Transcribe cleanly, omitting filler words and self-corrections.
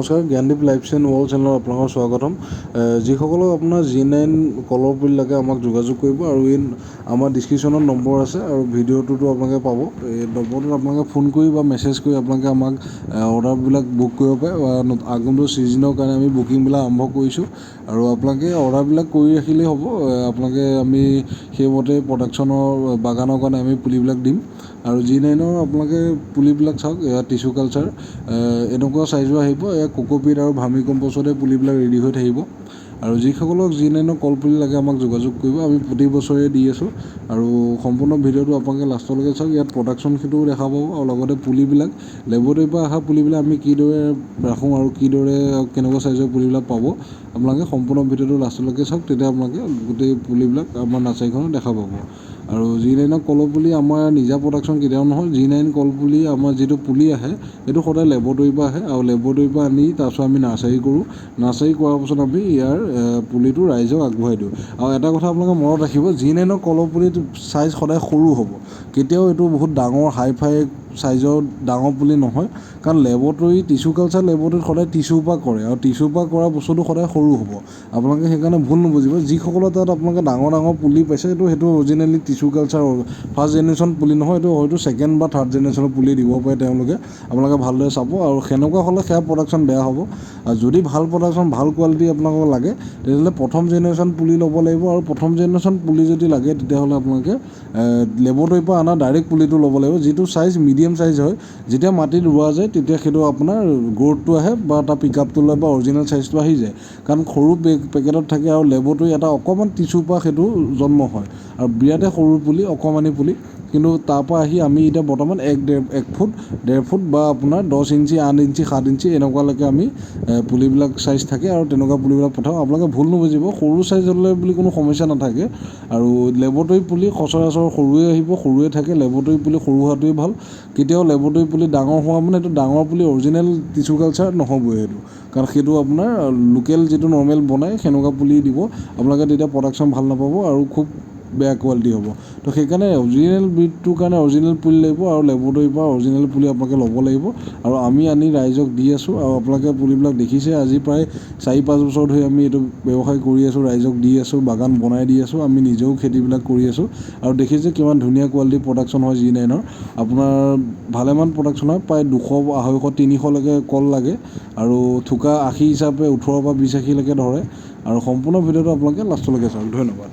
নমস্কাৰ, জ্ঞানদীপ লাইফ চেন ৱৰ্ল্ড চেনেলত আপোনালোকৰ স্বাগতম। যিসকলক আপোনাৰ G9 কলৰ পুলি লাগে আমাক যোগাযোগ কৰিব আৰু আমাৰ ডিছক্ৰিপশ্যনত নম্বৰ আছে আৰু ভিডিঅ'টোতো আপোনালোকে পাব। এই নম্বৰটোত আপোনালোকে ফোন কৰি বা মেছেজ কৰি আপোনালোকে আমাক অৰ্ডাৰবিলাক বুক কৰিব পাৰে। আগন্তুক ছিজনৰ কাৰণে আমি বুকিংবিলাক আৰম্ভ কৰিছোঁ আৰু আপোনালোকে অৰ্ডাৰবিলাক কৰি ৰাখিলেই হ'ব। আপোনালোকে আমি সেইমতে প্ৰডাকশ্যনৰ বাগানৰ কাৰণে আমি পুলিবিলাক দিম। আৰু G9 আপোনালোকে পুলিবিলাক চাওক, এয়া টিচু কালচাৰ এনেকুৱা চাইজৰ আহিব। এয়া কোকোপিট আৰু ভাৰ্মি কম্প'ষ্টতে পুলিবিলাক ৰেডি হৈ থাকিব। আৰু যিসকলক G9 কল পুলি লাগে আমাক যোগাযোগ কৰিব। আমি প্ৰতি বছৰে দি আছোঁ আৰু সম্পূৰ্ণ ভিডিঅ'টো আপোনালোকে লাষ্টলৈকে চাওক। ইয়াত প্ৰডাকশ্যন সেইটোও দেখা পাব আৰু লগতে পুলিবিলাক লেবৰেটৰীৰ পৰা অহা পুলিবিলাক আমি কিদৰে ৰাখোঁ আৰু কিদৰে কেনেকুৱা চাইজৰ পুলিবিলাক পাব, আপোনালোকে সম্পূৰ্ণ ভিডিঅ'টো লাষ্টলৈকে চাওক। তেতিয়া আপোনালোকে গোটেই পুলিবিলাক আমাৰ নাৰ্চাৰীখনত দেখা পাব। আৰু G9 কলৰ পুলি আমাৰ নিজা প্ৰডাকশ্যন কেতিয়াও নহয়। G9 কল পুলি আমাৰ যিটো পুলি আহে সেইটো সদায় লেবৰেটৰীৰ পৰা আহে আৰু লেবৰেটৰীৰ পৰা আনি তাৰপিছত আমি নাৰ্চাৰী কৰোঁ। নাৰ্চাৰী কৰাৰ পাছত আমি ইয়াৰ পুলিটো ৰাইজক আগবঢ়াই দিওঁ। আৰু এটা কথা আপোনালোকে মনত ৰাখিব, G9 কলৰ পুলিটো চাইজ সদায় সৰু হ'ব। কেতিয়াও এইটো বহুত ডাঙৰ হাই ফাই চাইজৰ ডাঙৰ পুলি নহয়, কাৰণ লেবৰেটৰী টিচু কালচাৰ লেবৰেটৰীত সদায় টিচুৰ পৰা কৰে আৰু টিচুৰ পৰা কৰা বস্তুটো সদায় সৰু হ'ব। আপোনালোকে সেইকাৰণে ভুল নুবুজিব। যিসকলৰ তাত আপোনালোকে ডাঙৰ ডাঙৰ পুলি পাইছে সেইটো originally tissue culture first generation পুলি নহয়, এইটো হয়তো ছেকেণ্ড বা থাৰ্ড জেনেৰেশ্যনৰ পুলি দিব পাৰে তেওঁলোকে। আপোনালোকে ভালদৰে চাব আৰু সেনেকুৱা হ'লে সেয়া প্ৰডাকশ্যন বেয়া হ'ব। আৰু যদি ভাল প্ৰডাকশ্যন ভাল কোৱালিটি আপোনালোকক লাগে তেতিয়াহ'লে প্ৰথম জেনেৰেশ্যন পুলি ল'ব লাগিব। আৰু প্ৰথম জেনেৰেশ্যন পুলি যদি লাগে তেতিয়াহ'লে আপোনালোকে লেবৰেটৰীৰ পৰা অনা ডাইৰেক্ট পুলিটো ল'ব লাগিব, যিটো চাইজ মিডিয়াম চাইজ হয়। যেতিয়া মাটিত ৰোৱা যায় তেতিয়া সেইটো আপোনাৰ গ্ৰ'থটো আহে বা তাৰ পিকআপটো লয় বা অৰিজিনেল চাইজটো আহি যায়। কাৰণ সৰু পেকেটত থাকে আৰু লেবৰেটৰী এটা অকণমান টিচুৰ পৰা সেইটো জন্ম হয় আৰু বিৰাটেই সৰু পুলি, অকণমানি পুলি। কিন্তু তাৰপৰা আহি আমি এতিয়া বৰ্তমান 1 ফুট 1.5 ফুট বা আপোনাৰ 10 ইঞ্চি 8 ইঞ্চি 7 ইঞ্চি এনেকুৱালৈকে আমি পুলিবিলাক চাইজ থাকে আৰু তেনেকুৱা পুলিবিলাক পঠাওঁ। আপোনালোকে ভুল নুবুজিব, সৰু চাইজ হ'লে বুলি কোনো সমস্যা নাথাকে। আৰু লেবৰেটৰী পুলি সচৰাচৰ সৰুৱে আহিব, সৰুৱে থাকে। লেবৰেটৰী পুলি সৰু হোৱাটোৱেই ভাল। কেতিয়াও লেবৰেটৰী পুলি ডাঙৰ হোৱা মানে এইটো ডাঙৰ পুলি অৰিজিনেল টিচু কালচাৰ নহ'বই সেইটো, কাৰণ সেইটো আপোনাৰ লোকেল যিটো নৰ্মেল বনায় সেনেকুৱা পুলি দিব। আপোনালোকে তেতিয়া প্ৰডাকশ্যন ভাল নাপাব আৰু খুব বেয়া কোৱালিটি হ'ব। তো সেইকাৰণে অৰিজিনেল ব্ৰিডটোৰ কাৰণে অৰিজিনেল পুলি লাগিব আৰু লেবৰেটৰীৰ পৰা অৰিজিনেল পুলি আপোনালোকে ল'ব লাগিব। আৰু আমি আনি ৰাইজক দি আছোঁ আৰু আপোনালোকে পুলিবিলাক দেখিছে। আজি প্ৰায় 4-5 বছৰ ধৰি আমি এইটো ব্যৱসায় কৰি আছোঁ, ৰাইজক দি আছোঁ, বাগান বনাই দি আছোঁ। আমি নিজেও খেতিবিলাক কৰি আছোঁ আৰু দেখিছে কিমান ধুনীয়া কোৱালিটিৰ প্ৰডাকশ্যন হয় G9। আপোনাৰ ভালেমান প্ৰডাকশ্যন হয়, প্ৰায় 200, 250, 300লৈকে কল লাগে আৰু থোকা 80 হিচাপে 18 পৰা 20 আশীলৈকে ধৰে। আৰু সম্পূৰ্ণ ভিডিঅ'টো আপোনালোকে লাষ্টলৈকে চাওক। ধন্যবাদ।